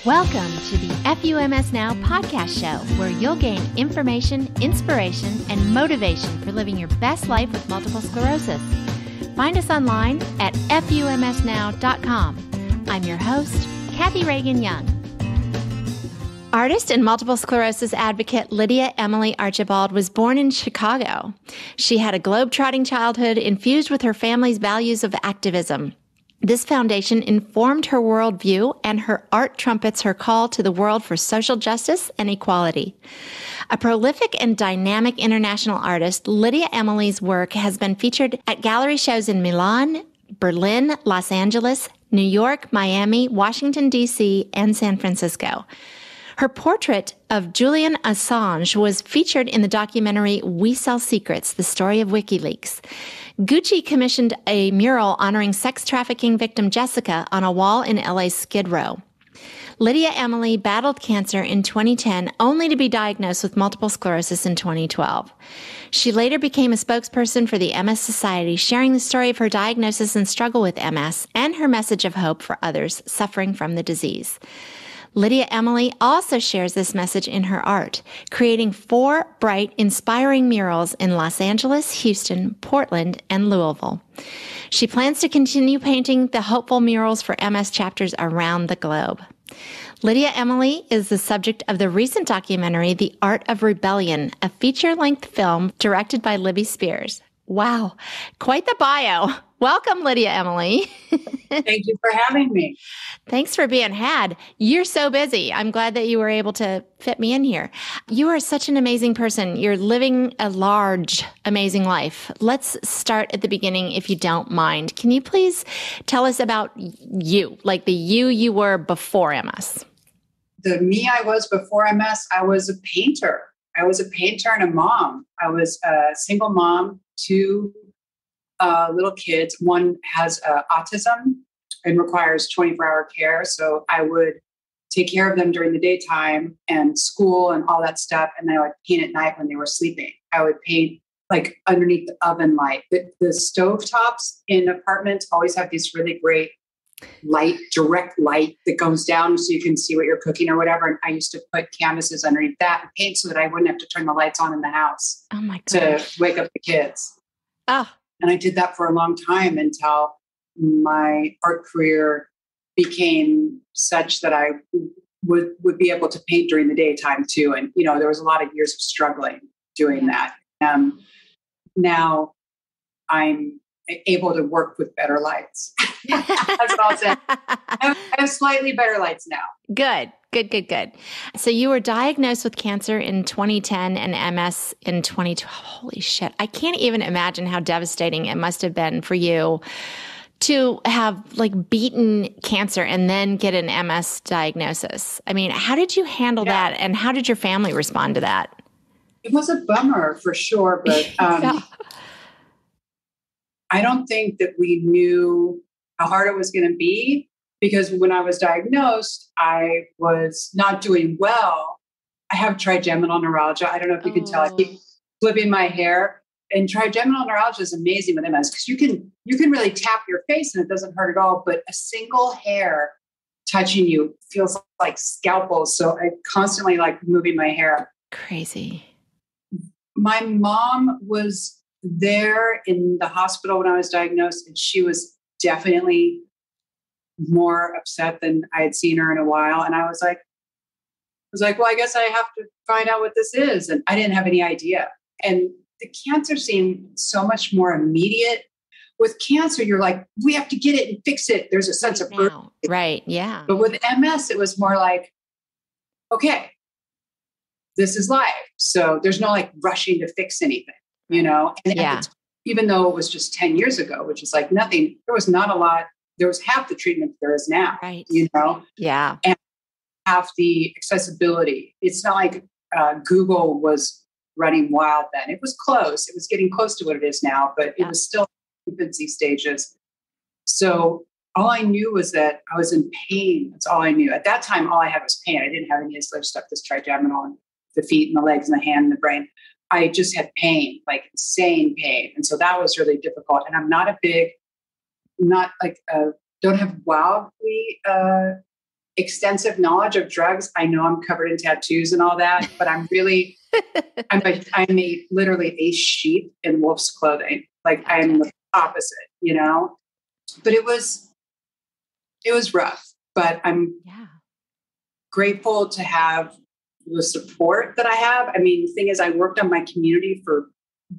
Welcome to the FUMS Now podcast show, where you'll gain information, inspiration, and motivation for living your best life with multiple sclerosis. Find us online at FUMSnow.com. I'm your host, Kathy Reagan Young. Artist and multiple sclerosis advocate Lydia Emily Archibald was born in Chicago. She had a globe-trotting childhood infused with her family's values of activism. This foundation informed her worldview, and her art trumpets her call to the world for social justice and equality. A prolific and dynamic international artist, Lydia Emily's work has been featured at gallery shows in Milan, Berlin, Los Angeles, New York, Miami, Washington, D.C., and San Francisco. Her portrait of Julian Assange was featured in the documentary We Sell Secrets, the story of WikiLeaks. Gucci commissioned a mural honoring sex trafficking victim Jessica on a wall in LA's Skid Row. Lydia Emily battled cancer in 2010, only to be diagnosed with multiple sclerosis in 2012. She later became a spokesperson for the MS Society, sharing the story of her diagnosis and struggle with MS and her message of hope for others suffering from the disease. Lydia Emily also shares this message in her art, creating 4 bright, inspiring murals in Los Angeles, Houston, Portland, and Louisville. She plans to continue painting the hopeful murals for MS chapters around the globe. Lydia Emily is the subject of the recent documentary, The Art of Rebellion, a feature-length film directed by Libby Spears. Wow, quite the bio. Welcome, Lydia Emily. Thank you for having me. Thanks for being had. You're so busy. I'm glad that you were able to fit me in here. You are such an amazing person. You're living a large, amazing life. Let's start at the beginning, if you don't mind. Can you please tell us about you, like the you were before MS? The me I was before MS, I was a painter. I was a painter and a mom. I was a single mom, 2 little kids. One has autism and requires 24-hour care. So I would take care of them during the daytime and school and all that stuff. And then I would paint at night when they were sleeping. I would paint like underneath the oven light. The stove tops in apartments always have these really great light, direct light that goes down so you can see what you're cooking or whatever. And I used to put canvases underneath that and paint so that I wouldn't have to turn the lights on in the house to wake up the kids. Oh. And I did that for a long time until my art career became such that I would be able to paint during the daytime too. And, there was a lot of years of struggling doing that. Now I'm able to work with better lights. That's what I'll say. I have slightly better lights now. Good. So you were diagnosed with cancer in 2010 and MS in 2012. Holy shit. I can't even imagine how devastating it must have been for you to have beaten cancer and then get an MS diagnosis. I mean, how did you handle that? And how did your family respond to that? It was a bummer for sure, but I don't think that we knew how hard it was going to be. Because when I was diagnosed, I was not doing well. I have trigeminal neuralgia. I don't know if you can tell. I keep flipping my hair. And trigeminal neuralgia is amazing with MS because you can really tap your face and it doesn't hurt at all. But a single hair touching you feels like scalpels. So I constantly moving my hair. Crazy. My mom was there in the hospital when I was diagnosed, and she was definitely more upset than I had seen her in a while. And I was like, well, I guess I have to find out what this is. And I didn't have any idea. And the cancer seemed so much more immediate. With cancer, you're like, we have to get it and fix it. There's a sense of urgency. Right. Yeah. But with MS, it was more like, okay, this is life. So there's no rushing to fix anything, And even though it was just 10 years ago, which is nothing, there was not a lot. There was half the treatment there is now, right. Yeah. And half the accessibility. It's not like Google was running wild then. It was close. It was getting close to what it is now, but it was still infancy stages. So all I knew was that I was in pain. That's all I knew. At that time, all I had was pain. I didn't have any of this other stuff, this trigeminal and the feet and the legs and the hand and the brain. I just had pain, insane pain. And so that was really difficult. And I'm not don't have wildly extensive knowledge of drugs. I know I'm covered in tattoos and all that, but I'm really, literally a sheep in wolf's clothing. Like I'm the opposite, you know, but it was rough, but I'm grateful to have the support that I have. I mean, the thing is, I worked on my community for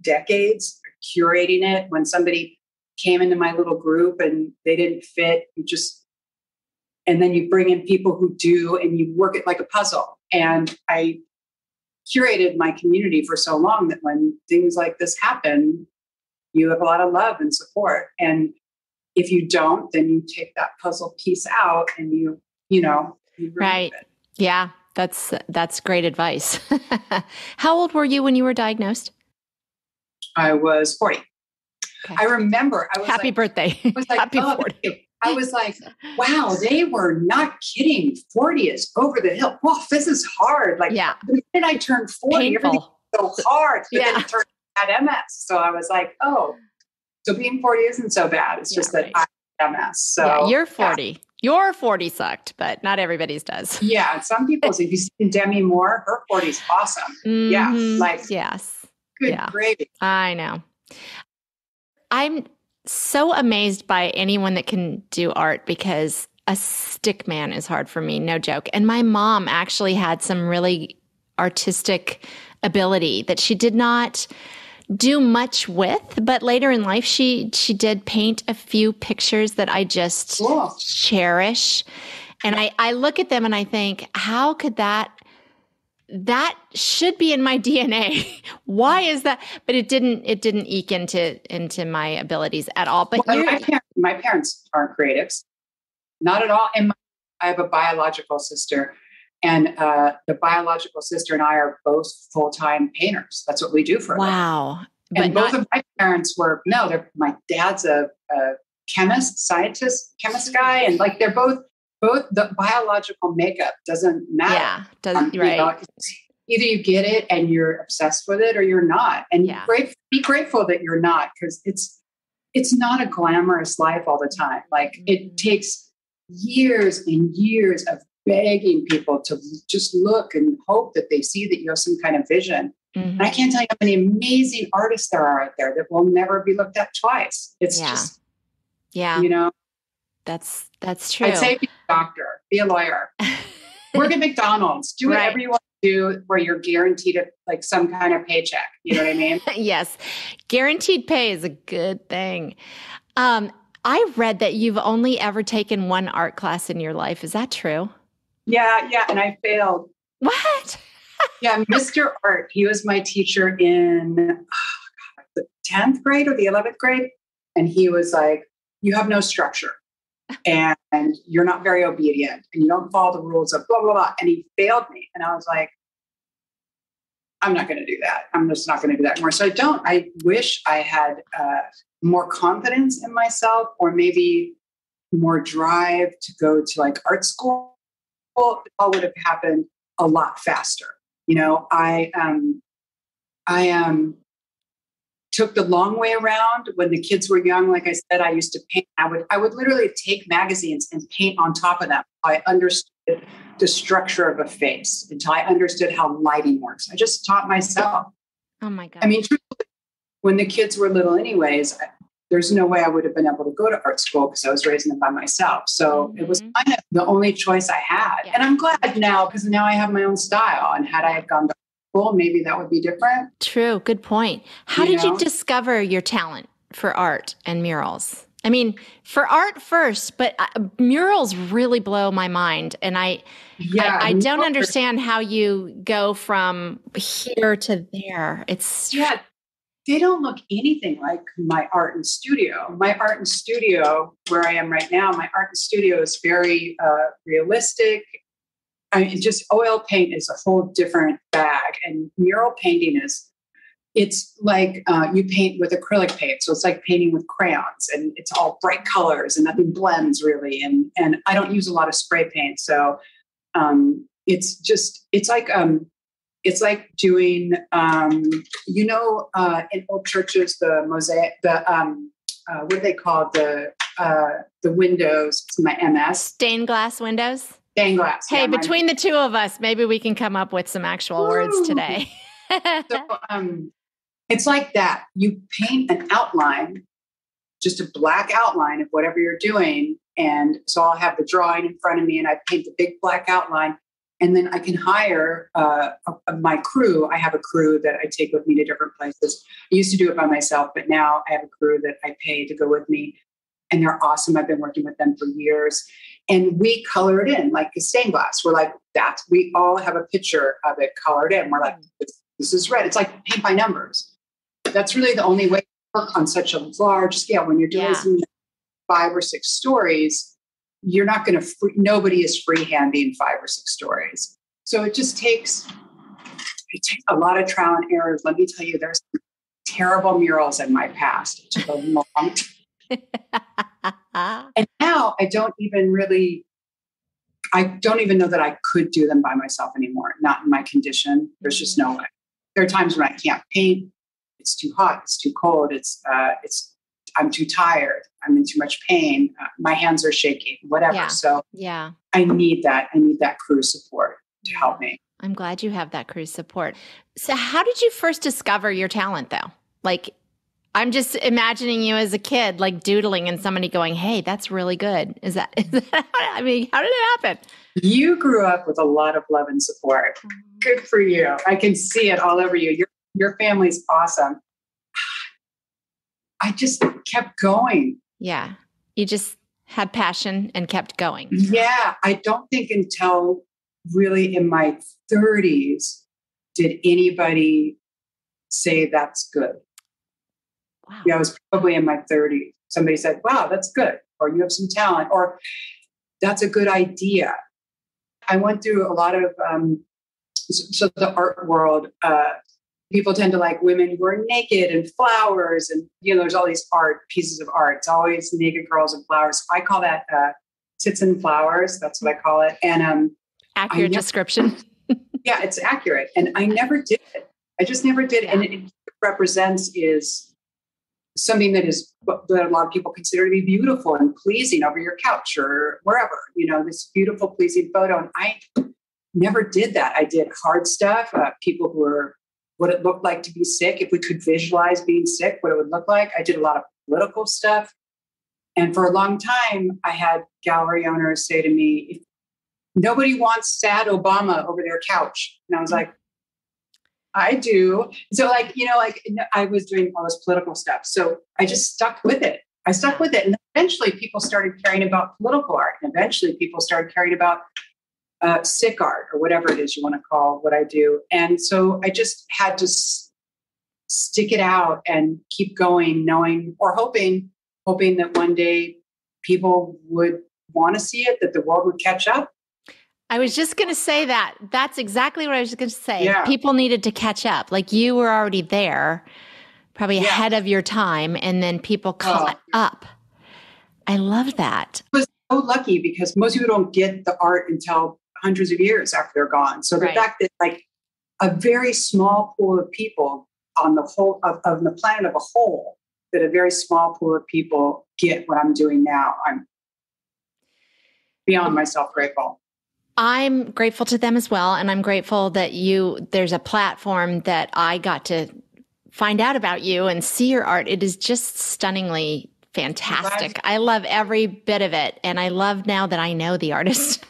decades, curating it. When somebody came into my little group and they didn't fit, and then you bring in people who do, and you work it like a puzzle. And I curated my community for so long that when things like this happen, you have a lot of love and support. And if you don't, then you take that puzzle piece out and you right. it. Yeah. That's great advice. How old were you when you were diagnosed? I was 40. Okay. I remember I was happy birthday. I was like, happy 40. I was like, wow, they were not kidding. 40 is over the hill. Wow, this is hard. Like, the minute I turned 40, everything was so hard. But then it turned out MS. So I was like, oh, so being 40 isn't so bad. It's just that I have MS. So you're 40. Yeah. Your 40 sucked, but not everybody's does. Yeah. Some people say, if you see Demi Moore, her 40 is awesome. Mm-hmm. Yeah. Like, yes. Good gravy. I know. I'm so amazed by anyone that can do art because a stick man is hard for me, no joke. And my mom actually had some really artistic ability that she did not do much with, but later in life, she did paint a few pictures that I just cherish. And I look at them and I think, how could that should be in my DNA. Why is that? But it didn't eke into my abilities at all. But my parents aren't creatives, not at all. And I have a biological sister, and the biological sister and I are both full-time painters. That's what we do for a living. Wow. And both of my parents were, my dad's a chemist guy. And like, they're both the biological makeup doesn't matter. Yeah. Doesn't, right. Either you get it and you're obsessed with it or you're not. And be grateful that you're not, because it's not a glamorous life all the time. Like it takes years and years of begging people to just look and hope that they see that you have some kind of vision. Mm-hmm. And I can't tell you how many amazing artists there are out there that will never be looked at twice. It's just, that's true. I'd say be a doctor, be a lawyer, work at McDonald's, do whatever you want to do where you're guaranteed like some kind of paycheck. You know what I mean? Yes. Guaranteed pay is a good thing. I read that you've only ever taken one art class in your life. Is that true? Yeah. And I failed. What? Yeah. Mr. Art, he was my teacher in the 10th grade or the 11th grade. And he was like, you have no structure and you're not very obedient and you don't follow the rules of blah, blah, blah. And he failed me. And I was like, I'm not going to do that. I'm just not going to do that more. So I wish I had more confidence in myself, or maybe more drive to go to like art school. It all would have happened a lot faster. I took the long way around when the kids were young. Like I said, I used to paint. I would literally take magazines and paint on top of them. I understood the structure of a face until I understood how lighting works. I just taught myself. Oh my God. I mean, truthfully, when the kids were little anyways, there's no way I would have been able to go to art school because I was raising them by myself. So it was kind of the only choice I had. Yeah. And I'm glad now, because now I have my own style. And had I had gone to school, maybe that would be different. True. Good point. How did you discover your talent for art and murals? I mean, for art first, but murals really blow my mind. And I don't understand how you go from here to there. They don't look anything like my art and studio. My art and studio, where I am right now, my art and studio is very realistic. Just oil paint is a whole different bag. And mural painting it's like you paint with acrylic paint. So it's like painting with crayons, and it's all bright colors and nothing blends really. And I don't use a lot of spray paint. So it's like doing, in old churches, the mosaic, what do they call the windows? It's my MS. Stained glass windows. Stained glass. Hey, between the two of us, maybe we can come up with some actual words today. So it's like that. You paint an outline, just a black outline of whatever you're doing. And so I'll have the drawing in front of me and I paint the big black outline. And then I can hire my crew. I have a crew that I take with me to different places. I used to do it by myself, but now I have a crew that I pay to go with me. And they're awesome. I've been working with them for years. And we color it in like a stained glass. We're like, we all have a picture of it colored in. We're like, this is red. It's like paint by numbers. That's really the only way to work on such a large scale. When you're doing 5 or 6 stories, you're not going to, nobody is freehanding 5 or 6 stories. So it takes a lot of trial and errors. Let me tell you, there's some terrible murals in my past. It took a long and now I don't even know that I could do them by myself anymore. Not in my condition. There's just no way. There are times when I can't paint. It's too hot. It's too cold. I'm too tired. I'm in too much pain. My hands are shaking, whatever. Yeah. So I need that. I need that crew support to help me. I'm glad you have that crew support. So how did you first discover your talent though? Like, I'm just imagining you as a kid, like doodling and somebody going, hey, that's really good. Is that I mean, how did it happen? You grew up with a lot of love and support. Good for you. I can see it all over you. Your family's awesome. I just kept going. Yeah. You just had passion and kept going. Yeah. I don't think until really in my 30s did anybody say that's good. Wow. Yeah, I was probably in my 30s. Somebody said, wow, that's good. Or you have some talent. Or that's a good idea. I went through a lot of, so the art world, people tend to like women who are naked and flowers. And, there's all these pieces of art. It's always naked girls and flowers. I call that tits and flowers. That's what I call it. And accurate description. Yeah, it's accurate. And I never did it. I just never did. Yeah. And it represents is something that a lot of people consider to be beautiful and pleasing over your couch or wherever, this beautiful, pleasing photo. And I never did that. I did hard stuff. People who were, what it looked like to be sick. If we could visualize being sick, what it would look like. I did a lot of political stuff. And for a long time, I had gallery owners say to me, nobody wants sad Obama over their couch. And I was like, I do. So I was doing all this political stuff. So I just stuck with it. And eventually people started caring about political art. And eventually people started caring about sick art or whatever it is you want to call what I do. And so I just had to stick it out and keep going, knowing or hoping that one day people would want to see it, that the world would catch up. I was just going to say that. That's exactly what I was going to say. Yeah. People needed to catch up. Like you were already there, probably ahead of your time, and then people caught up. I love that. I was so lucky because most people don't get the art until hundreds of years after they're gone. So the fact that like a very small pool of people on the whole of the planet of a whole, that a very small pool of people get what I'm doing now, I'm beyond myself grateful. I'm grateful to them as well. And I'm grateful that there's a platform that I got to find out about you and see your art. It is just stunningly fantastic. I love every bit of it. And I love now that I know the artist.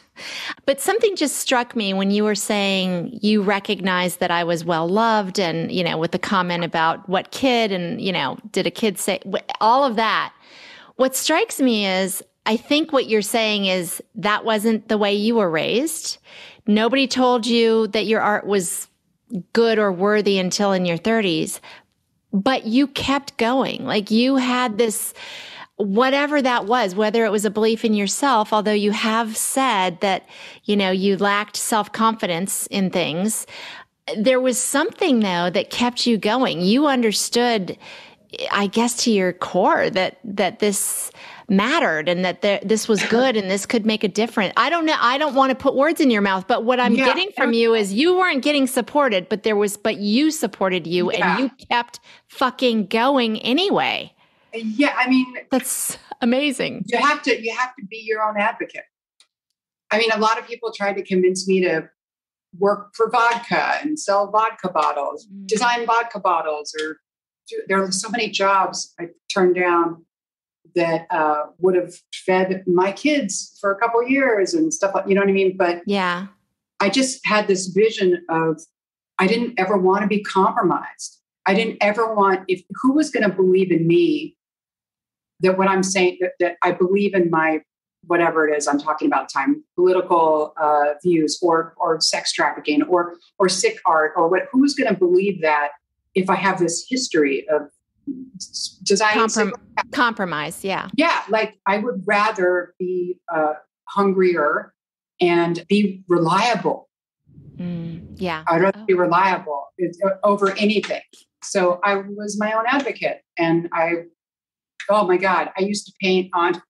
But something just struck me when you were saying you recognized that I was well loved and, with the comment about what kid and, did a kid say all of that. What strikes me is I think what you're saying is that wasn't the way you were raised. Nobody told you that your art was good or worthy until in your 30s, but you kept going. Like you had this, whatever that was, whether it was a belief in yourself, although you have said that, you lacked self-confidence in things. There was something though that kept you going. You understood, I guess, to your core that this mattered and that this was good and this could make a difference. I don't know. I don't want to put words in your mouth, but what I'm getting from you is you weren't getting supported, but you supported you and you kept fucking going anyway. Yeah. I mean, that's amazing. You have to be your own advocate. I mean, a lot of people tried to convince me to work for vodka and sell vodka bottles, design vodka bottles, or there are so many jobs I turned down that would have fed my kids for a couple of years and stuff like, you know what I mean? But yeah, I just had this vision of, I didn't ever want to be compromised. I didn't ever want, who was going to believe in me that what I'm saying, that I believe in my, whatever it is I'm talking about at the time, political views or sex trafficking or sick art or what, who's going to believe that if I have this history of designing compromise. Yeah. Yeah. Like I would rather be hungrier and be reliable. Yeah. I'd rather be reliable over anything. So I was my own advocate, and oh my God, I used to paint on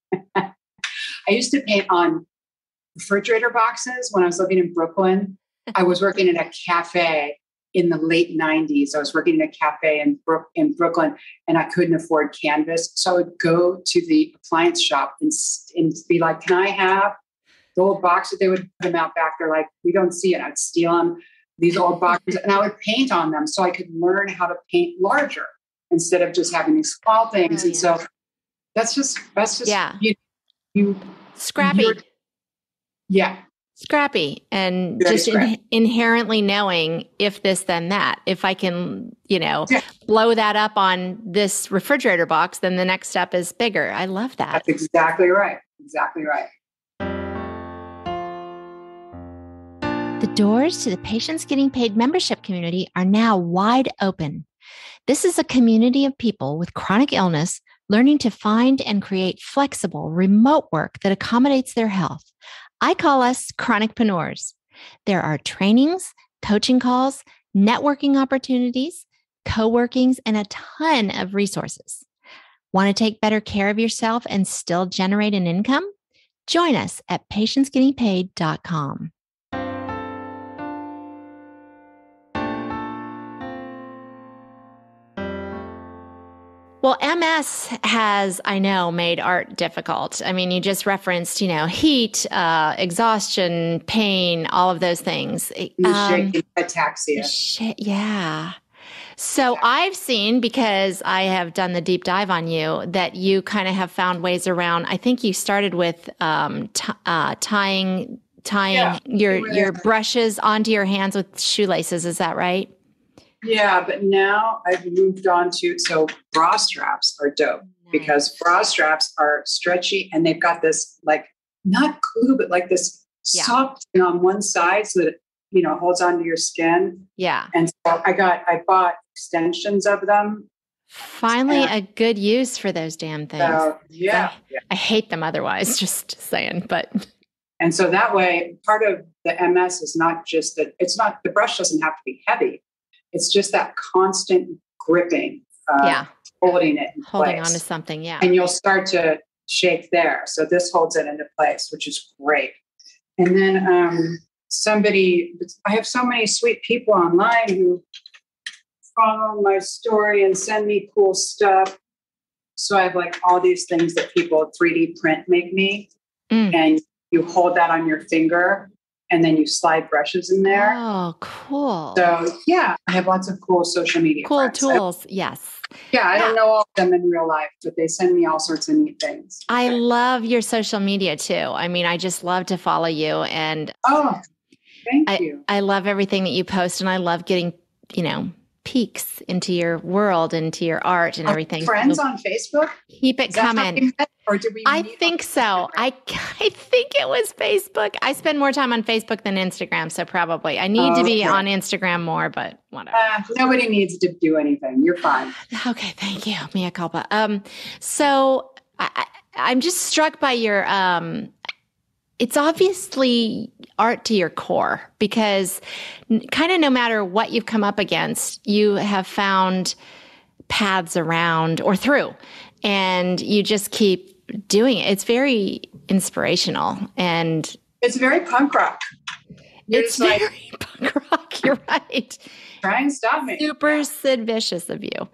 refrigerator boxes when I was living in Brooklyn. I was working at a cafe in the late 90s. I was working in a cafe in Brooklyn, and I couldn't afford canvas. So I would go to the appliance shop and be like, can I have the old boxes? They would put them out back. They're like, we don't see it. I'd steal them, these old boxes, and I would paint on them so I could learn how to paint larger instead of just having these small things. Brilliant. And so that's just yeah. You scrappy. Yeah. Scrappy and very just inherently knowing if this, then that. If I can, blow that up on this refrigerator box, then the next step is bigger. I love that. That's exactly right. Exactly right. The doors to the Patients Getting Paid membership community are now wide open. This is a community of people with chronic illness learning to find and create flexible remote work that accommodates their health. I call us chronicpreneurs. There are trainings, coaching calls, networking opportunities, co-workings, and a ton of resources. Want to take better care of yourself and still generate an income? Join us at patientsgettingpaid.com. Well, MS has, I know, made art difficult. I mean, you just referenced, heat, exhaustion, pain, all of those things. Ataxia. Yeah. So I've seen, because I have done the deep dive on you, that you kind of have found ways around. I think you started with tying your brushes onto your hands with shoelaces. Is that right? Yeah, but now I've moved on to, so bra straps are dope because bra straps are stretchy and they've got this like, not glue, but like this soft thing on one side so that it, holds onto your skin. Yeah. And so I bought extensions of them. Finally, a good use for those damn things. So, yeah. I hate them otherwise, just saying, but. And so that way, part of the MS is not just that, the brush doesn't have to be heavy. It's just that constant gripping, holding it in holding place. On to something, yeah. And you'll start to shake there. So this holds it into place, which is great. And then I have so many sweet people online who follow my story and send me cool stuff. So I have like all these things that people 3D print make me. And you hold that on your finger. And then you slide brushes in there. Oh, cool. So, I have lots of cool social media friends. Tools, yes. Yeah, I don't know all of them in real life, but they send me all sorts of neat things. I love your social media, too. I mean, I just love to follow you. And thank you. I love everything that you post, and I love getting, peeks into your world, into your art and everything. Friends on Facebook? Keep it coming. Or did we I think so. I think it was Facebook. I spend more time on Facebook than Instagram, so probably. I need to be on Instagram more, but whatever. Nobody needs to do anything. You're fine. Okay, thank you. Mea culpa. So I'm just struck by your it's obviously art to your core, because kind of no matter what you've come up against, you have found paths around or through, and you just keep doing it. It's very inspirational, and it's very punk rock. It's very punk rock. You're right. Try and stop me. Super Sid Vicious of you.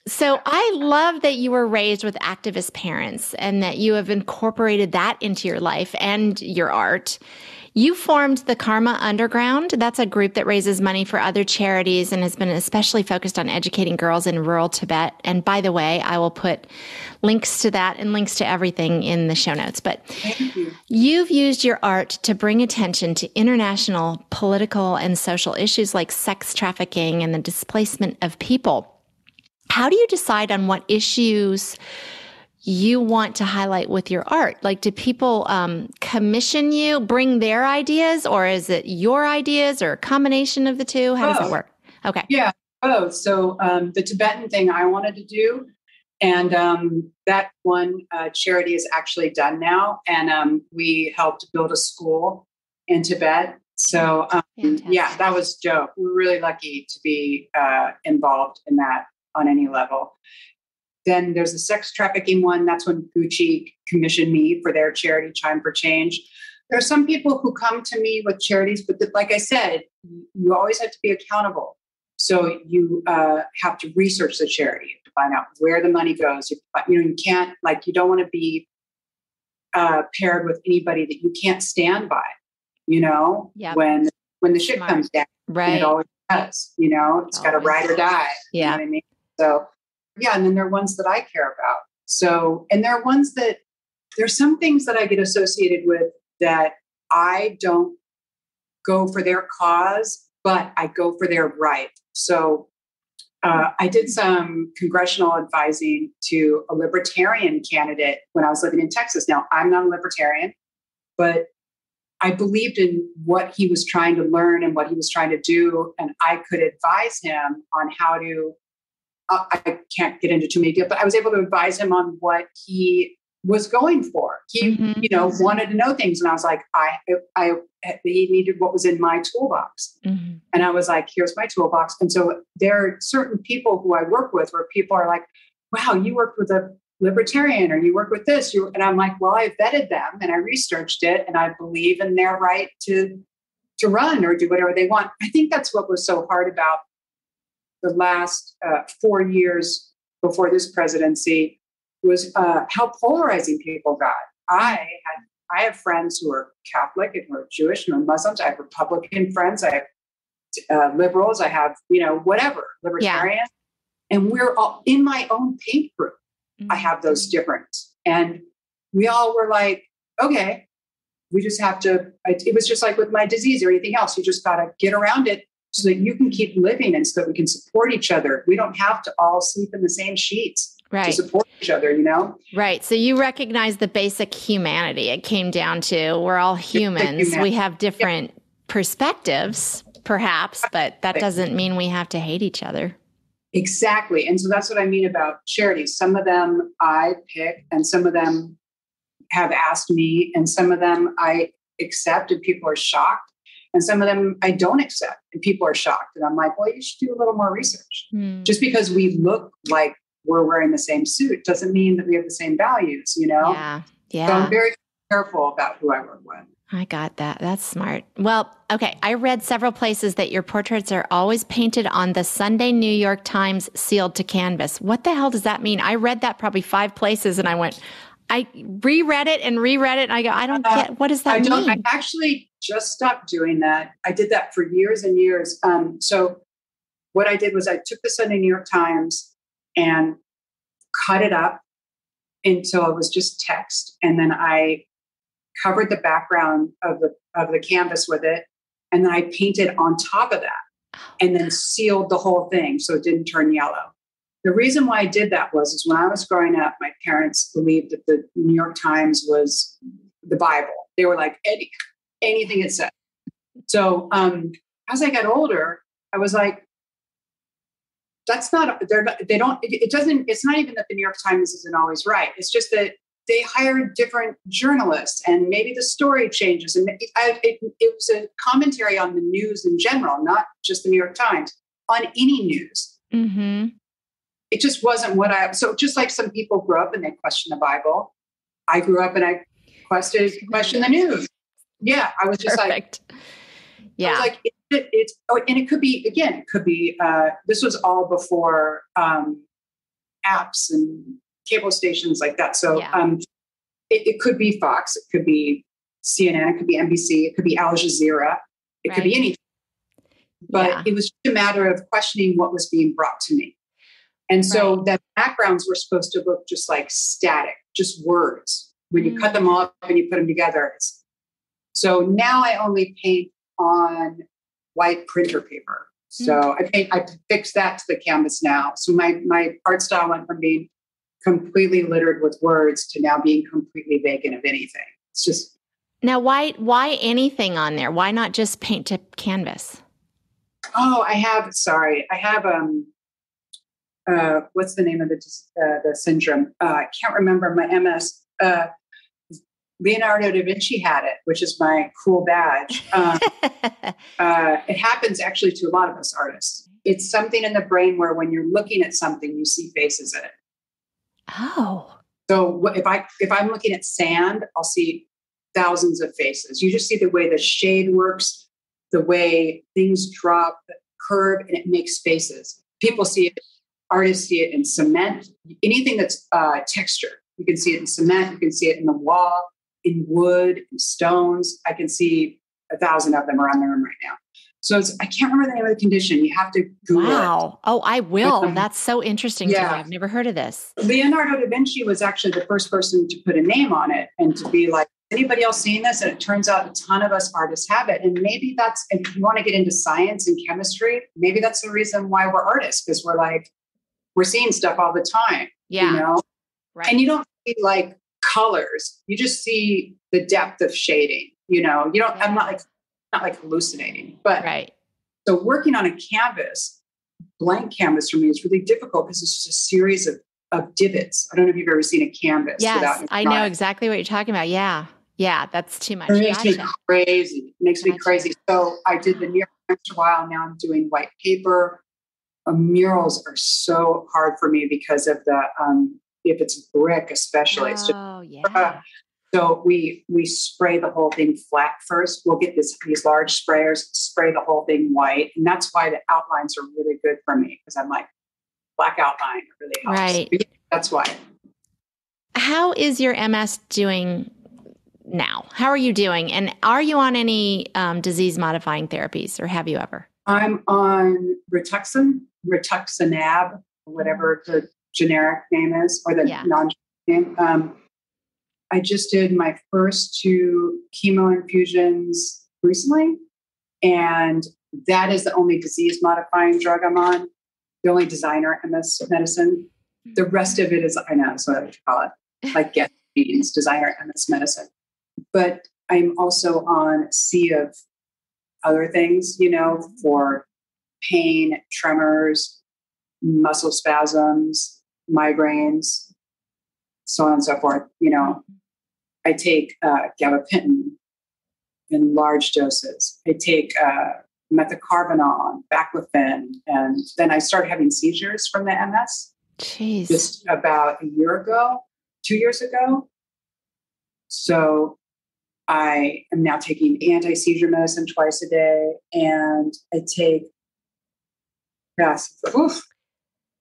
So I love that you were raised with activist parents and that you have incorporated that into your life and your art. You formed the Karma Underground. That's a group that raises money for other charities and has been especially focused on educating girls in rural Tibet. And by the way, I will put links to that and links to everything in the show notes. But Thank you. You've used your art to bring attention to international political and social issues like sex trafficking and the displacement of people. How do you decide on what issues you want to highlight with your art? Like, do people commission you, bring their ideas, or is it your ideas or a combination of the two? How does it work? Okay. Yeah, both. So the Tibetan thing I wanted to do, and that one charity is actually done now. And we helped build a school in Tibet. So yeah, that was dope. We're really lucky to be involved in that on any level. Then there's a sex trafficking one. That's when Gucci commissioned me for their charity, Chime for Change. There are some people who come to me with charities, but like I said, you always have to be accountable. So you have to research the charity to find out where the money goes. You can't, like, you don't want to be paired with anybody that you can't stand by, Yep. when the shit comes down. Right. And it always does, it's got to ride or die. Yeah. You know what I mean? So, yeah. And then there are ones that I care about. So, and there are ones that there's some things that I get associated with that I don't go for their cause, but I go for their right. So I did some congressional advising to a libertarian candidate when I was living in Texas. Now, I'm not a libertarian, but I believed in what he was trying to learn and what he was trying to do. And I could advise him on how to, I can't get into too many details, but I was able to advise him on what he was going for. He, wanted to know things. And I was like, he needed what was in my toolbox. Mm-hmm. And I was like, here's my toolbox. And so there are certain people who I work with where people are like, wow, you worked with a libertarian or you work with this. And I'm like, well, I vetted them and I researched it and I believe in their right to run or do whatever they want. I think that's what was so hard about the last 4 years before this presidency was how polarizing people got. I have friends who are Catholic and who are Jewish and who are Muslims. I have Republican friends. I have liberals. I have, whatever, libertarian. Yeah. And we're all in my own paint group. Mm-hmm. I have those differences. And we all were like, okay, we just have to, it was just like with my disease or anything else. You just got to get around it so that you can keep living and so that we can support each other. We don't have to all sleep in the same sheets. Right. To support each other, Right. So you recognize the basic humanity. It came down to we're all humans. We have different perspectives, perhaps, but that doesn't mean we have to hate each other. Exactly. And so that's what I mean about charities. Some of them I pick and some of them have asked me and some of them I accept and people are shocked. And some of them I don't accept and people are shocked. And I'm like, well, you should do a little more research. Just because we look like we're wearing the same suit doesn't mean that we have the same values, Yeah. So I'm very careful about who I work with. I got that. That's smart. Well, okay. I read several places that your portraits are always painted on the Sunday New York Times sealed to canvas. What the hell does that mean? I read that probably 5 places and I reread it and I go, I don't get, what does that mean? I actually just stopped doing that. I did that for years and years. So what I did was I took the Sunday New York Times and cut it up until it was just text. And then I covered the background of the canvas with it. And then I painted on top of that and then sealed the whole thing so it didn't turn yellow. The reason why I did that is when I was growing up, my parents believed that the New York Times was the Bible. They were like, anything it said. So as I got older, I was like, it's not even that the New York Times isn't always right. It's just that they hired different journalists and maybe the story changes. And it was a commentary on the news in general, not just the New York Times, on any news. Mm-hmm. It just wasn't so just like some people grew up and they question the Bible. I grew up and I question the news. Yeah. I was just Perfect. Yeah. I was like, and it could be, this was all before apps and cable stations like that. So Yeah. it could be Fox, it could be CNN, it could be NBC, it could be Al Jazeera, it could be anything. But it was just a matter of questioning what was being brought to me. And so the backgrounds were supposed to look just like static, just words. When you cut them all up and you put them together. So now I only paint on white printer paper. So I fixed that to the canvas now. So my art style went from being completely littered with words to now being completely vacant of anything. It's just. Now, why anything on there? Why not just paint to canvas? Oh, I have what's the name of the syndrome? I can't remember my MS. Leonardo da Vinci had it, which is my cool badge. It happens actually to a lot of us artists. It's something in the brain where when you're looking at something, you see faces in it. Oh. So if I'm looking at sand, I'll see thousands of faces. You just see the way the shade works, the way things drop, curve, and it makes faces. People see it, artists see it in cement, anything that's texture. You can see it in cement, you can see it in the wall, in wood, in stones. I can see 1,000 of them around the room right now. So I can't remember the name of the condition. You have to Google it. Oh, I will. That's so interesting to me. I've never heard of this. Leonardo da Vinci was actually the first person to put a name on it and to be like, anybody else seen this? And it turns out a ton of us artists have it. And maybe if you want to get into science and chemistry, maybe that's the reason why we're artists, because we're seeing stuff all the time. Yeah. You know? Right. And you don't see like colors. You just see the depth of shading. I'm not like hallucinating, but so working on a canvas, blank canvas for me is really difficult because it's just a series of divots. I don't know if you've ever seen a canvas. Yes, I know exactly what you're talking about. Yeah. Yeah. That's too much. It makes me crazy. It makes me crazy. So I did the murals for a while. Now I'm doing white paper. Murals are so hard for me because of the, if it's brick, especially, it's just, so we spray the whole thing flat first. We'll get these large sprayers, spray the whole thing white. And that's why the outlines are really good for me, because I'm like, black outline really helps. Right. Yeah, that's why. How is your MS doing now? How are you doing? And are you on any disease modifying therapies, or have you ever? I'm on rituximab, whatever the generic name is, or the non-generic name. I just did my first 2 chemo infusions recently, and that is the only disease-modifying drug I'm on, the only designer MS medicine. The rest of it is, I know, that's what I would call it, like get means designer MS medicine. But I'm also on a sea of other things, for pain, tremors, muscle spasms, migraines, so on and so forth. I take gabapentin in large doses. I take methocarbamol, baclofen, and then I started having seizures from the MS. Jeez. Just about 2 years ago. So I am now taking anti-seizure medicine twice a day, and I take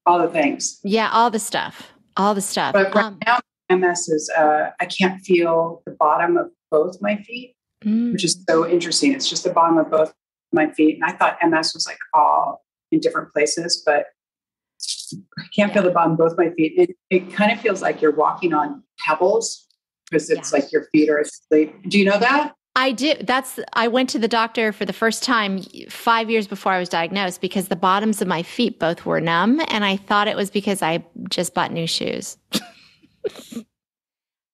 all the things. Yeah, all the stuff. But right now, MS is, I can't feel the bottom of both my feet, which is so interesting. It's just the bottom of both my feet. And I thought MS was like all in different places, but I can't feel the bottom of both my feet. It kind of feels like you're walking on pebbles because it's like your feet are asleep. Do you know that? I do. I went to the doctor for the first time 5 years before I was diagnosed because the bottoms of my feet both were numb. And I thought it was because I just bought new shoes.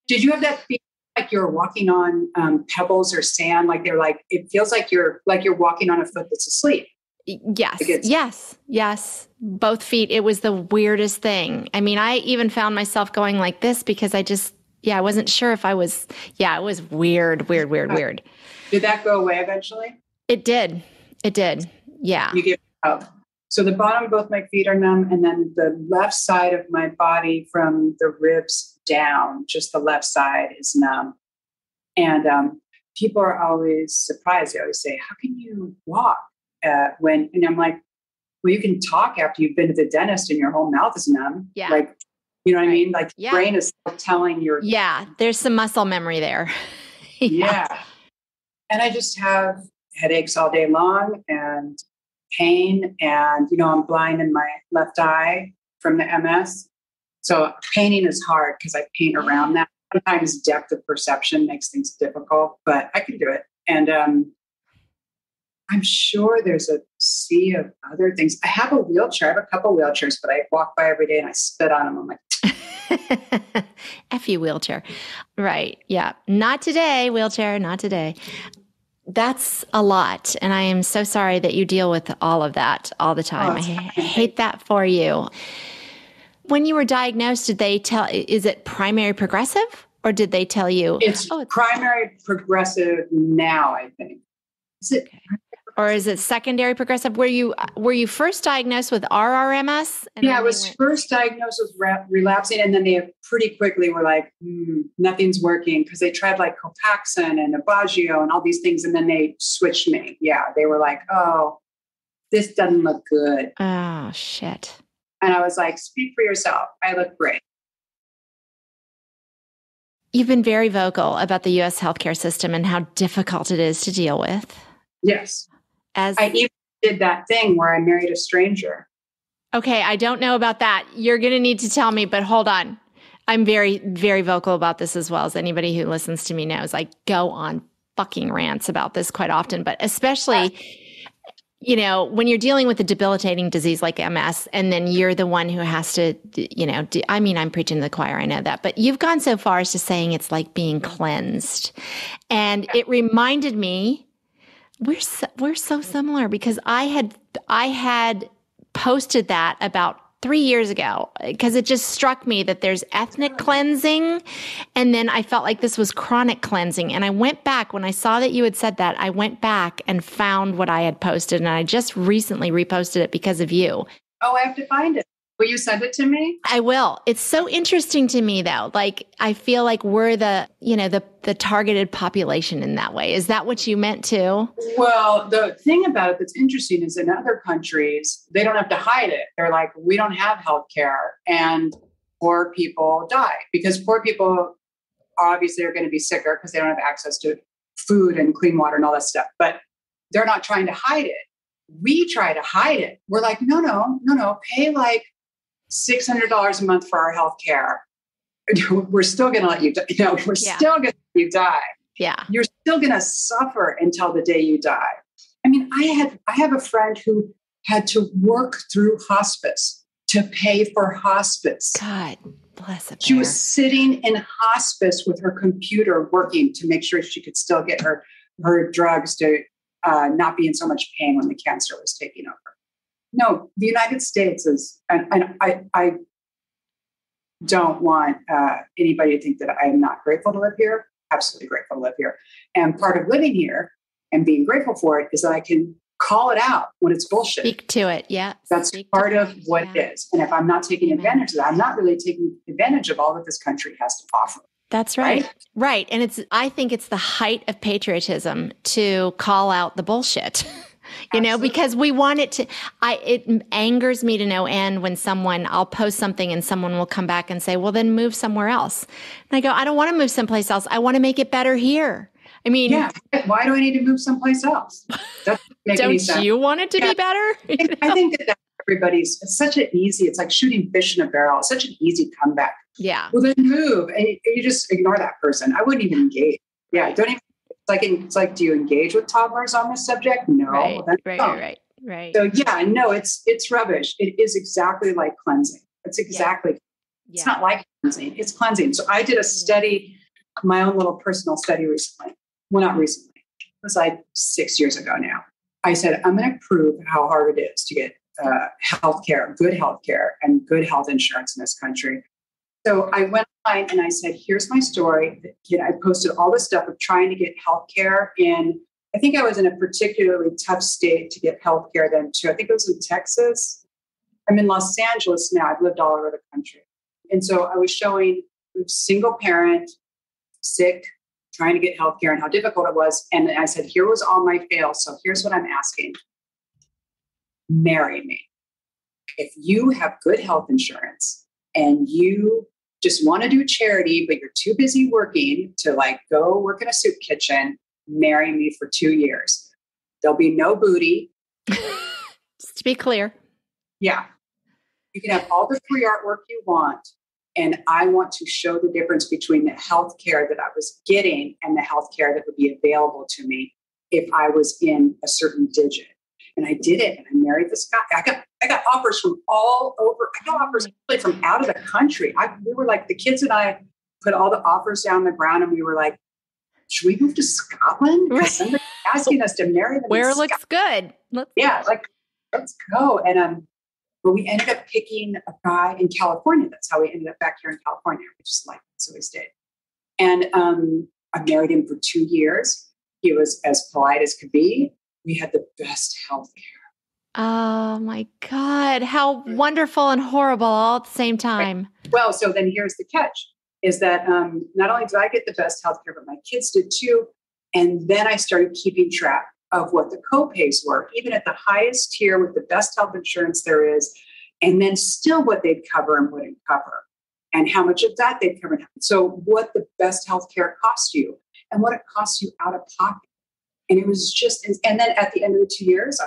Did you have that feeling like you're walking on pebbles or sand? Like it feels like you're walking on a foot that's asleep. Yes. Yes. Both feet. It was the weirdest thing. I mean, I even found myself going like this because I wasn't sure if I was, it was weird. Did that go away eventually? It did. Yeah. You gave up. So the bottom of both my feet are numb, and then the left side of my body from the ribs down, just the left side is numb. And people are always surprised. They always say, how can you walk and I'm like, well, you can talk after you've been to the dentist and your whole mouth is numb. Yeah. Like, you know what I mean? Like your brain is telling your... Yeah. There's some muscle memory there. Yeah. And I just have headaches all day long and pain. And, I'm blind in my left eye from the MS. So painting is hard because I paint around that. Sometimes depth of perception makes things difficult, but I can do it. And I'm sure there's a sea of other things. I have a wheelchair. I have a couple wheelchairs, but I walk by every day and I spit on them. I'm like, F you, wheelchair. Right. Yeah. Not today, wheelchair. Not today. That's a lot. And I am so sorry that you deal with all of that all the time. I hate that for you. When you were diagnosed, did they is it primary progressive or did they tell you? It's primary progressive now, I think. Is it? Okay. Or is it secondary progressive? Were you first diagnosed with RRMS? I was first diagnosed with relapsing, and then they pretty quickly were like, nothing's working, because they tried like Copaxone and Aubagio and all these things, and then they switched me. Yeah, they were like, oh, this doesn't look good. Oh, shit. And I was like, speak for yourself. I look great. You've been very vocal about the U.S. healthcare system and how difficult it is to deal with. Yes. I even did that thing where I married a stranger. Okay, I don't know about that. You're going to need to tell me, but hold on. I'm very, very vocal about this as well, as anybody who listens to me knows. I go on fucking rants about this quite often, but especially, when you're dealing with a debilitating disease like MS, and then you're the one who has to, I'm preaching to the choir, I know that, but you've gone so far as to saying it's like being cleansed. And it reminded me, we're so similar, because I had posted that about 3 years ago, because it just struck me that there's ethnic cleansing, and then I felt like this was chronic cleansing. And I went back when I saw that you had said that. I went back and found what I had posted, and I just recently reposted it because of you. Oh, I have to find it. Will you send it to me? I will. It's so interesting to me, though. Like, I feel like we're the targeted population in that way. Is that what you meant too? Well, the thing about it that's interesting is in other countries, they don't have to hide it. They're like, we don't have healthcare, and poor people die, because poor people obviously are going to be sicker because they don't have access to food and clean water and all that stuff. But they're not trying to hide it. We try to hide it. We're like, no, pay like $600 a month for our health care. We're still going to let you die. We're still going to let you die. Yeah. You're still going to suffer until the day you die. I mean, I have a friend who had to work through hospice to pay for hospice. God bless it. She was sitting in hospice with her computer working to make sure she could still get her drugs to not be in so much pain when the cancer was taking over. No, the United States is, and I don't want anybody to think that I am not grateful to live here. Absolutely grateful to live here. And part of living here and being grateful for it is that I can call it out when it's bullshit. Speak to it. Yeah. That's part of what it is. And if I'm not taking advantage of that, I'm not really taking advantage of all that this country has to offer. That's right. Right. And I think it's the height of patriotism to call out the bullshit. Because we want it to, it angers me to no end when I'll post something and someone will come back and say, well, then move somewhere else. And I go, I don't want to move someplace else. I want to make it better here. I mean, why do I need to move someplace else? Don't you want it to be better? I think that it's such an easy, it's like shooting fish in a barrel. It's such an easy comeback. Yeah. Well, then move. And you just ignore that person. I wouldn't even engage. Yeah. Don't even. It's like, do you engage with toddlers on this subject? No. Right. So it's rubbish. It is exactly like cleansing. It's exactly, it's not like cleansing, it's cleansing. So I did a study, my own little personal study recently. Well, not recently. It was like 6 years ago now. I said, I'm going to prove how hard it is to get healthcare, good healthcare, and good health insurance in this country. So I went online and I said, here's my story. I posted all this stuff of trying to get healthcare I think I was in a particularly tough state to get healthcare then too. I think it was in Texas. I'm in Los Angeles now. I've lived all over the country. And so I was showing a single parent, sick, trying to get healthcare and how difficult it was. And I said, here was all my fails. So here's what I'm asking. Marry me. if you have good health insurance and you just want to do charity, but you're too busy working to like go work in a soup kitchen, marry me for 2 years. There'll be no booty. Just to be clear. Yeah. You can have all the free artwork you want. And I want to show the difference between the healthcare that I was getting and the healthcare that would be available to me if I was in a certain digit. And I did it, and I married this guy. I got offers from all over. I got offers from out of the country. We were like, the kids and I put all the offers down on the ground, and we were like, should we move to Scotland? Because somebody's asking us to marry them. Where it looks good. Let's go. And but we ended up picking a guy in California. That's how we ended up back here in California, which is like, so we stayed. And I married him for 2 years. He was as polite as could be. We had the best health care. Oh my God. How wonderful and horrible all at the same time. Right. Well, so then here's the catch is that not only did I get the best health care, but my kids did too. And then I started keeping track of what the co-pays were, even at the highest tier with the best health insurance there is, and then still what they'd cover and wouldn't cover, and how much of that they'd cover. So what the best health care cost you and what it costs you out of pocket. And it was just, and then at the end of the 2 years,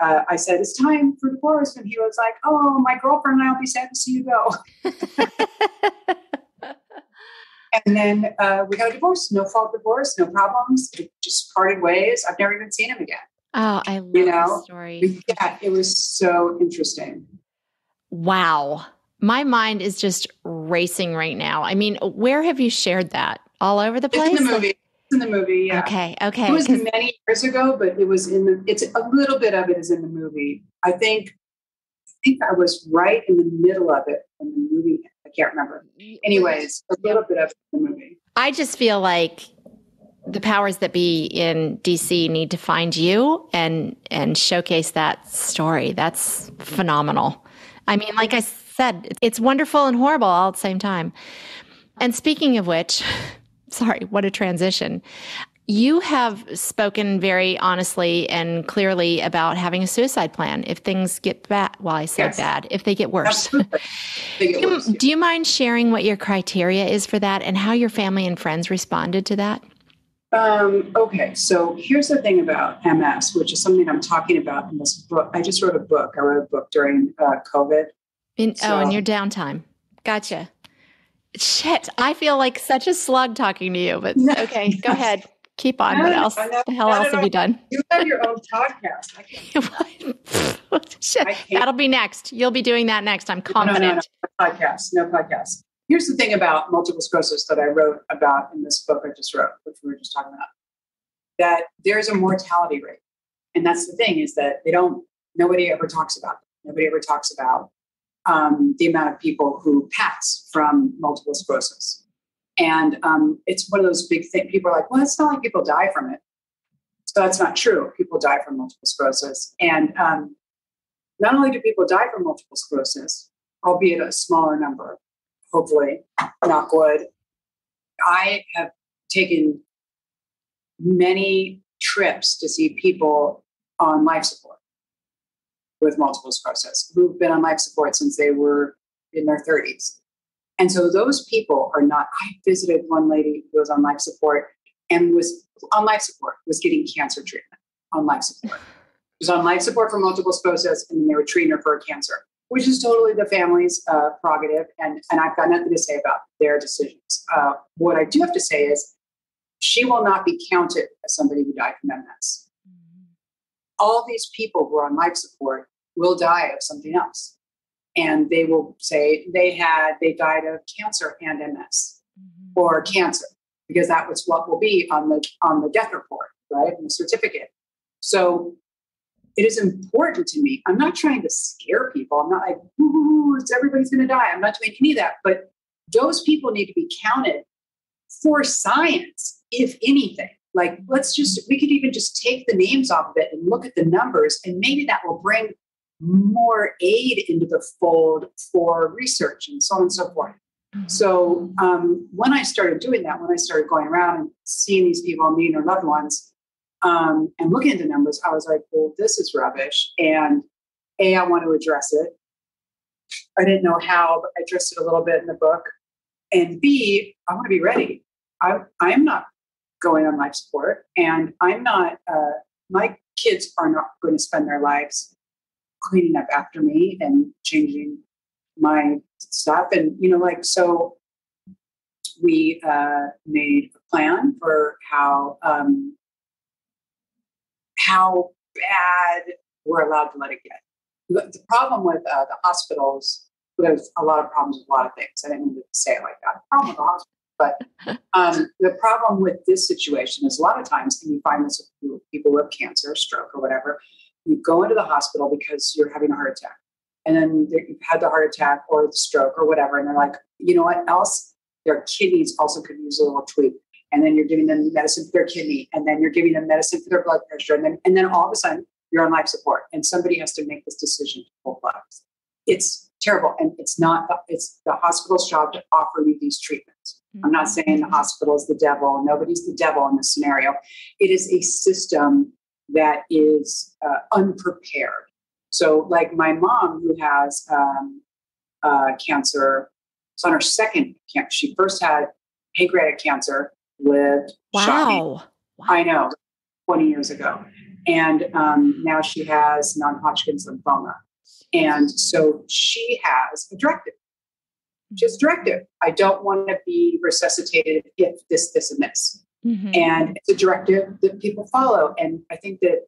I said, it's time for divorce. And he was like, oh, my girlfriend and I will be sad to see you go. And then we got a divorce, no fault divorce, no problems. It just parted ways. I've never even seen him again. Oh, I love this story. Yeah, it was so interesting. Wow. My mind is just racing right now. I mean, where have you shared that? All over the place? It's in the movie. It's in the movie, yeah. Okay. It was many years ago, but it was it's a little bit of it is in the movie. I think I was right in the middle of it when the movie, I can't remember. Anyways, a little bit of it in the movie. I just feel like the powers that be in DC need to find you and showcase that story. That's phenomenal. I mean, like I said, it's wonderful and horrible all at the same time. And speaking of which, sorry, what a transition. You have spoken very honestly and clearly about having a suicide plan if things get bad. Well, I said bad, if they get worse. Do you mind sharing what your criteria is for that and how your family and friends responded to that? Okay, so here's the thing about MS, which is something I'm talking about in this book. I just wrote a book. I wrote a book during COVID. In your downtime. Gotcha. Shit, I feel like such a slug talking to you, but okay, go ahead. Keep on. What else? The hell else have you done? You have your own podcast. Shit, that'll be next. You'll be doing that next. I'm confident. No podcast. Here's the thing about multiple sclerosis that I wrote about in this book I just wrote, which we were just talking about, that there's a mortality rate. And that's the thing is that nobody ever talks about it. Nobody ever talks about the amount of people who pass from multiple sclerosis. And it's one of those big things. People are like, well, it's not like people die from it. So that's not true. People die from multiple sclerosis. And not only do people die from multiple sclerosis, albeit a smaller number, hopefully, knock wood, I have taken many trips to see people on life support with multiple sclerosis who've been on life support since they were in their 30s. And so those people are not, I visited one lady who was on life support and was getting cancer treatment on life support. She was on life support for multiple sclerosis and they were treating her for a cancer, which is totally the family's prerogative. And I've got nothing to say about their decisions. What I do have to say is she will not be counted as somebody who died from MS. All these people who are on life support will die of something else. And they will say they died of cancer and MS or cancer, because that was what will be on the death report, right? And the certificate. So it is important to me. I'm not trying to scare people. I'm not like, everybody's going to die. I'm not doing any of that. But those people need to be counted for science, if anything. Like, we could even just take the names off of it and look at the numbers, and maybe that will bring more aid into the fold for research and so on and so forth. So when I started doing that, when I started going around and seeing these people, meeting their loved ones, and looking at the numbers, I was like, well, this is rubbish. And I want to address it. I didn't know how, but I addressed it a little bit in the book. And B, I want to be ready. I am not going on life support, and I'm not, my kids are not going to spend their lives cleaning up after me and changing my stuff. And, so we made a plan for how bad we're allowed to let it get. The problem with the hospitals, there's a lot of problems with a lot of things. I didn't mean to say it like that. The problem with the hospital. But the problem with this situation is a lot of times, and you find this with people with cancer, stroke, or whatever, you go into the hospital because you're having a heart attack. And then you've had the heart attack or the stroke or whatever. And they're like, you know what else? Their kidneys also could use a little tweak. And then you're giving them medicine for their kidney. And then you're giving them medicine for their blood pressure. And then all of a sudden, you're on life support. And somebody has to make this decision to pull plugs. It's terrible. And it's the hospital's job to offer you these treatments. Mm-hmm. I'm not saying the hospital is the devil. Nobody's the devil in this scenario. It is a system that is unprepared. So like my mom, who has cancer, it's on her second cancer. She first had pancreatic cancer, lived. Wow. I know, 20 years ago. And now she has non-Hodgkin's lymphoma. And so she has a directive. She has a directive. I don't want to be resuscitated if this, and this. Mm-hmm. And it's a directive that people follow. And I think that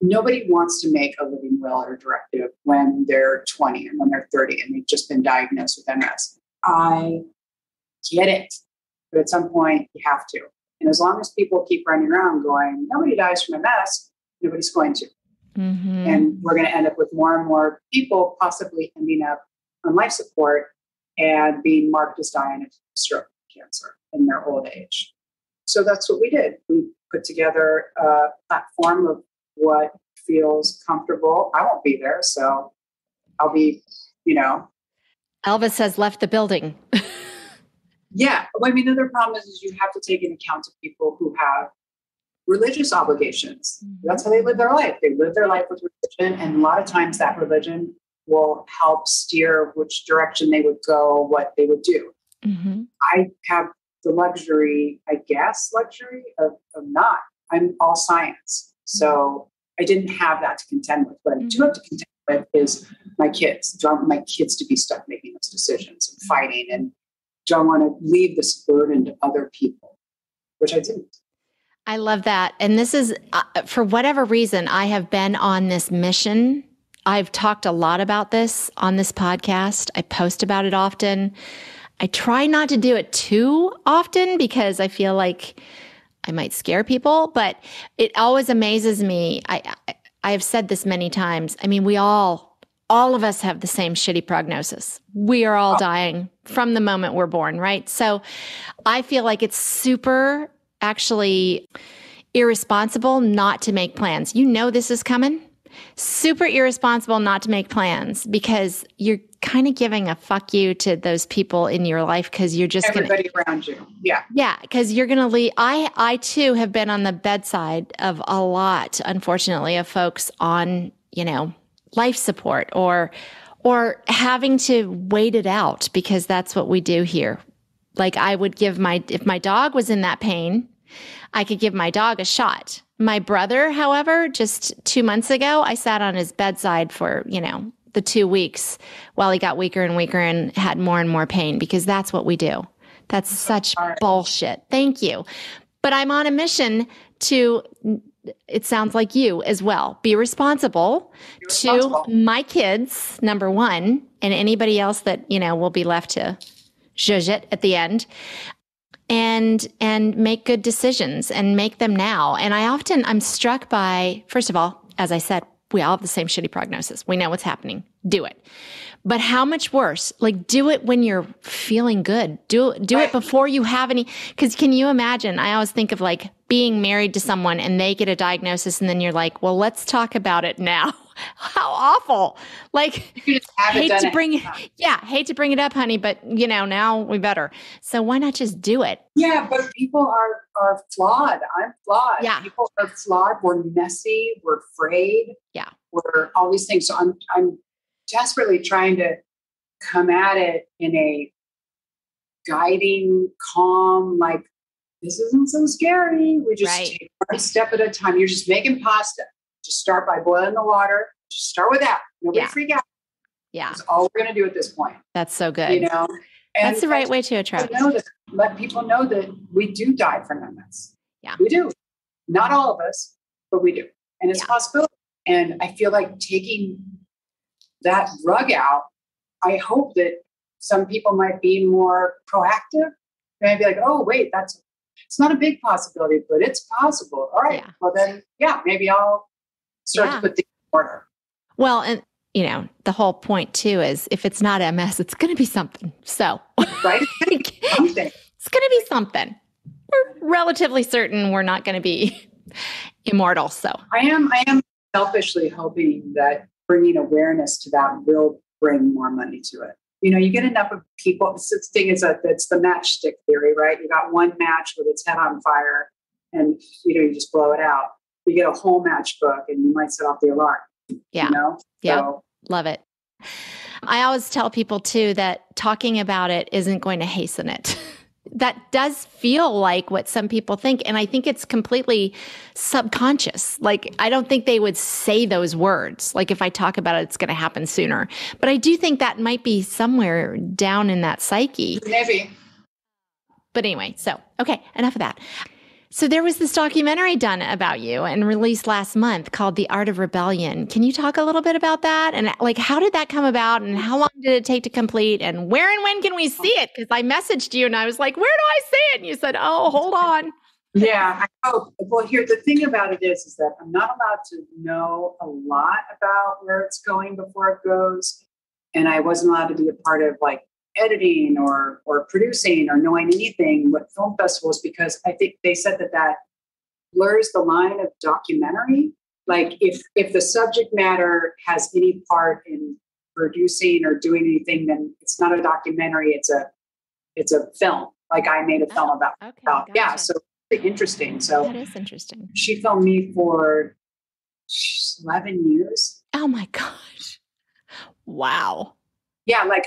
nobody wants to make a living will or directive when they're 20 and when they're 30 and they've just been diagnosed with MS. I get it. But at some point, you have to. And as long as people keep running around going, nobody dies from MS, nobody's going to. Mm-hmm. And we're going to end up with more and more people possibly ending up on life support and being marked as dying of stroke cancer in their old age. So that's what we did. We put together a platform of what feels comfortable. I won't be there, so I'll be, Elvis has left the building. Yeah. Well, the other problem is you have to take into account of people who have religious obligations. Mm-hmm. That's how they live their life. They live their life with religion. And a lot of times that religion will help steer which direction they would go, what they would do. Mm-hmm. I have the luxury of not. I'm all science. So I didn't have that to contend with. What I do have to contend with is my kids. Don't want my kids to be stuck making those decisions and fighting, and don't want to leave this burden to other people, which I didn't. I love that. And this is, for whatever reason, I have been on this mission. I've talked a lot about this on this podcast. I post about it often. I try not to do it too often because I feel like I might scare people, but it always amazes me. I have said this many times. We all of us have the same shitty prognosis. We are all dying from the moment we're born, right? So I feel like it's super actually irresponsible not to make plans. This is coming. Super irresponsible not to make plans because you're kind of giving a fuck you to those people in your life because you're just everybody around you. Yeah. Yeah. Because you're going to leave. I too have been on the bedside of a lot, unfortunately, of folks on, life support or having to wait it out because that's what we do here. Like I would give if my dog was in that pain, I could give my dog a shot. My brother, however, just 2 months ago, I sat on his bedside for, the 2 weeks while he got weaker and weaker and had more and more pain because that's what we do. That's such bullshit. Thank you. But I'm on a mission to, it sounds like you as well, be responsible to my kids, number one, and anybody else that, will be left to zhuzh it at the end. And make good decisions and make them now. And I'm struck by, first of all, as I said, we all have the same shitty prognosis. We know what's happening. Do it. But how much worse? Like do it when you're feeling good. Do it before you have any, because can you imagine? I always think of like being married to someone and they get a diagnosis and then you're like, well, let's talk about it now. How awful. Like, You can just have it done hate to bring it up, honey, but now we better. So why not just do it? Yeah, but people are flawed. I'm flawed. Yeah. People are flawed. We're messy. We're afraid. Yeah. We're all these things. So I'm desperately trying to come at it in a guiding, calm, like, this isn't so scary. We just take one step at a time. You're just making pasta. Just start by boiling the water. Just start with that. Nobody freak out. Yeah. That's all we're going to do at this point. That's so good. And that's the right way to attract. Let people know that we do die from MS. Yeah. We do. Not all of us, but we do. And it's a possibility. And I feel like taking that rug out, I hope that some people might be more proactive. They might be like, oh, wait, it's not a big possibility, but it's possible. All right. Yeah. Well, then, maybe I'll start to put things in order. Well, and, the whole point too is if it's not MS, it's going to be something. So, right? It's going to be something. We're relatively certain we're not going to be immortal. So I am selfishly hoping that bringing awareness to that will bring more money to it. You get enough of people. The thing is that it's the matchstick theory, right? You got one match with its head on fire and, you just blow it out. You get a whole matchbook and you might set off the alarm. Yeah. Yeah. Love it. I always tell people too that talking about it isn't going to hasten it. That does feel like what some people think. And I think it's completely subconscious. Like, I don't think they would say those words. Like, if I talk about it, it's going to happen sooner. But I do think that might be somewhere down in that psyche. Maybe. But anyway, okay, enough of that. So there was this documentary done about you and released last month called The Art of Rebellion. Can you talk a little bit about that? And how did that come about and how long did it take to complete and where and when can we see it? Because I messaged you and I was like, where do I see it? And you said, oh, hold on. Yeah. Well, here, the thing about it is that I'm not allowed to know a lot about where it's going before it goes. And I wasn't allowed to be a part of editing or producing or knowing anything with film festivals, because I think they said that blurs the line of documentary. Like if the subject matter has any part in producing or doing anything, then it's not a documentary. It's a film. Like I made a film about. Gotcha. Yeah. So it's interesting. So that is interesting. She filmed me for 11 years. Oh my gosh. Wow. Yeah, when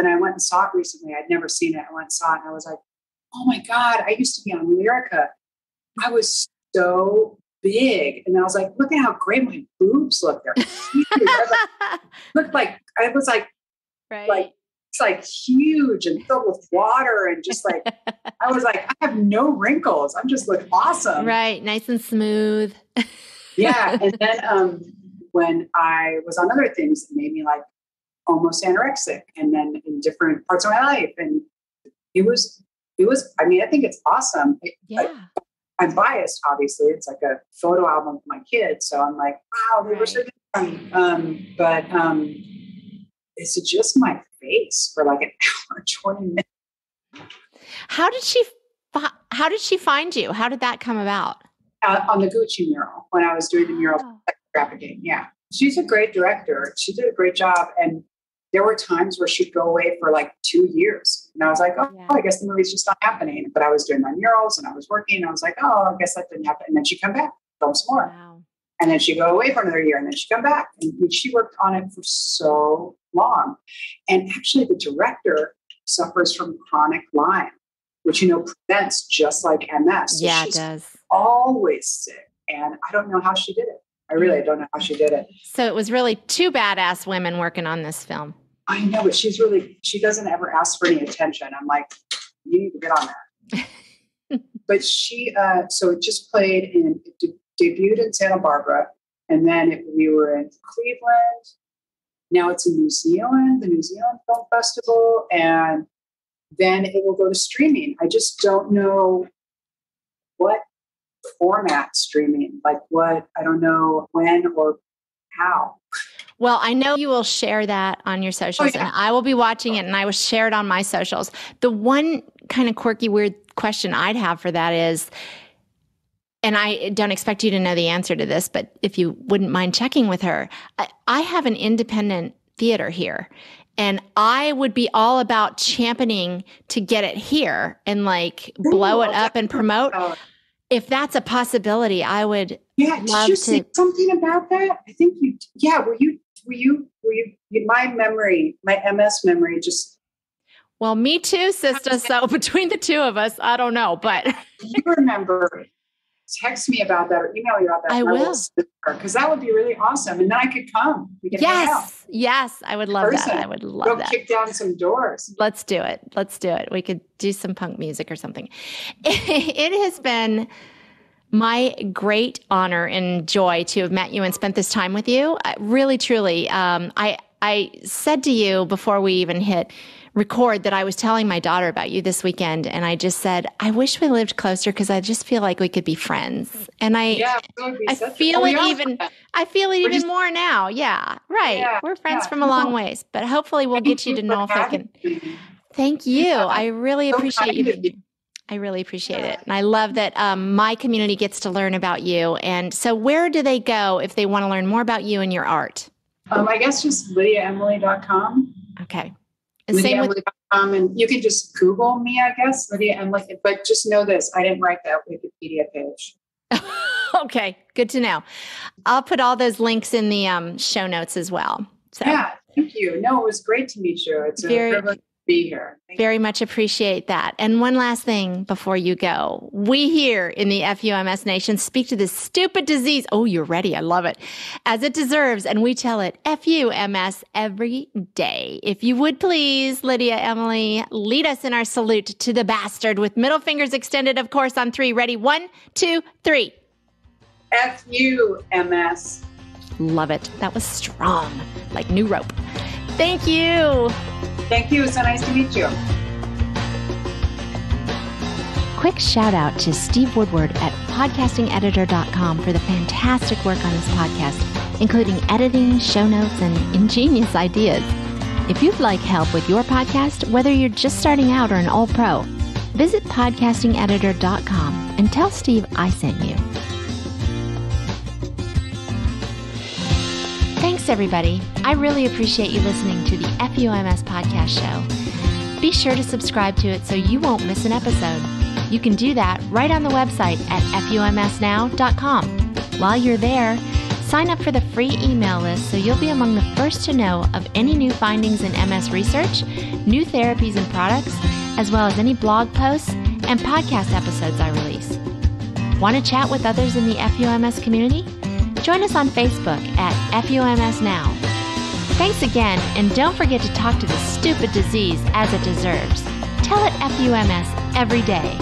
I went and saw it recently, I'd never seen it. I went and saw it and I was like, oh my God, I used to be on Lyrica. I was so big. And I was like, look at how great my boobs look. They're huge. It's like huge and filled with water and just like, I was like, I have no wrinkles. I'm just look awesome. Right. Nice and smooth. Yeah. And then when I was on other things that made me almost anorexic and then in different parts of my life. And it was, I think it's awesome. I'm biased, obviously. It's like a photo album for my kids. So I'm like, wow, they were so different. But it's just my face for like an hour, 20 minutes. How did she find you? How did that come about? On the Gucci mural, when I was doing the mural trafficking. Yeah. She's a great director. She did a great job. And there were times where she'd go away for 2 years. And I was like, I guess the movie's just not happening. But I was doing my murals and I was working. And I was like, oh, I guess that didn't happen. And then she'd come back, film some more. Wow. And then she'd go away for another year. And then she'd come back. And she worked on it for so long. And actually the director suffers from chronic Lyme, which, prevents just like MS. So yeah, it does. Always sick. And I don't know how she did it. I really don't know how she did it. So it was really two badass women working on this film. I know, but she doesn't ever ask for any attention. I'm like, you need to get on that. But she, so it just debuted in Santa Barbara. And then we were in Cleveland. Now it's in New Zealand, the New Zealand Film Festival. And then it will go to streaming. I just don't know what format streaming, I don't know when or how. Well, I know you will share that on your socials and I will be watching it and I will share it on my socials. The one kind of quirky, weird question I'd have for that is, and I don't expect you to know the answer to this, but if you wouldn't mind checking with her, I have an independent theater here. And I would be all about championing to get it here and like blow it up and promote. If that's a possibility, I would love did you say something about that? I think were you, my MS memory just. Well, me too, sister. So between the two of us, I don't know, but. You remember, text me about that or email me about that. I will. Because that would be really awesome. And then I could come. We could hang out. Yes. I would love that. I would love that. Go kick down some doors. Let's do it. We could do some punk music or something. It has been my great honor and joy to have met you and spent this time with you. Really, truly. I said to you before we even hit record that I was telling my daughter about you this weekend. And I just said, I wish we lived closer because I just feel like we could be friends. And I feel it even more now. Yeah, right. Yeah, we're friends from a long ways, but hopefully we'll get you to know if I can. Thank you. I really appreciate you. I really appreciate it. And I love that my community gets to learn about you. And so where do they go if they want to learn more about you and your art? I guess just LydiaEmily.com. Okay. And LydiaEmily.com, and you can just Google me, I guess, Lydia Emily. But just know this, I didn't write that Wikipedia page. Okay, good to know. I'll put all those links in the show notes as well. So. Yeah, thank you. No, it was great to meet you. It's a privilege to be here. Very much appreciate that. And one last thing before you go. We here in the FUMS Nation speak to this stupid disease. Oh, you're ready. I love it. As it deserves. And we tell it FUMS every day. If you would please, Lydia Emily, lead us in our salute to the bastard with middle fingers extended, of course, on 3. Ready? 1, 2, 3. FUMS. Love it. That was strong, like new rope. Thank you. Thank you. So nice to meet you. Quick shout out to Steve Woodward at podcastingeditor.com for the fantastic work on this podcast, including editing, show notes, and ingenious ideas. If you'd like help with your podcast, whether you're just starting out or an old pro, visit podcastingeditor.com and tell Steve I sent you. Thanks, everybody. I really appreciate you listening to the FUMS podcast show. Be sure to subscribe to it so you won't miss an episode. You can do that right on the website at FUMSnow.com. While you're there, sign up for the free email list so you'll be among the first to know of any new findings in MS research, new therapies and products, as well as any blog posts and podcast episodes I release. Want to chat with others in the FUMS community? Join us on Facebook at FUMS Now. Thanks again, and don't forget to talk to the stupid disease as it deserves. Tell it FUMS every day.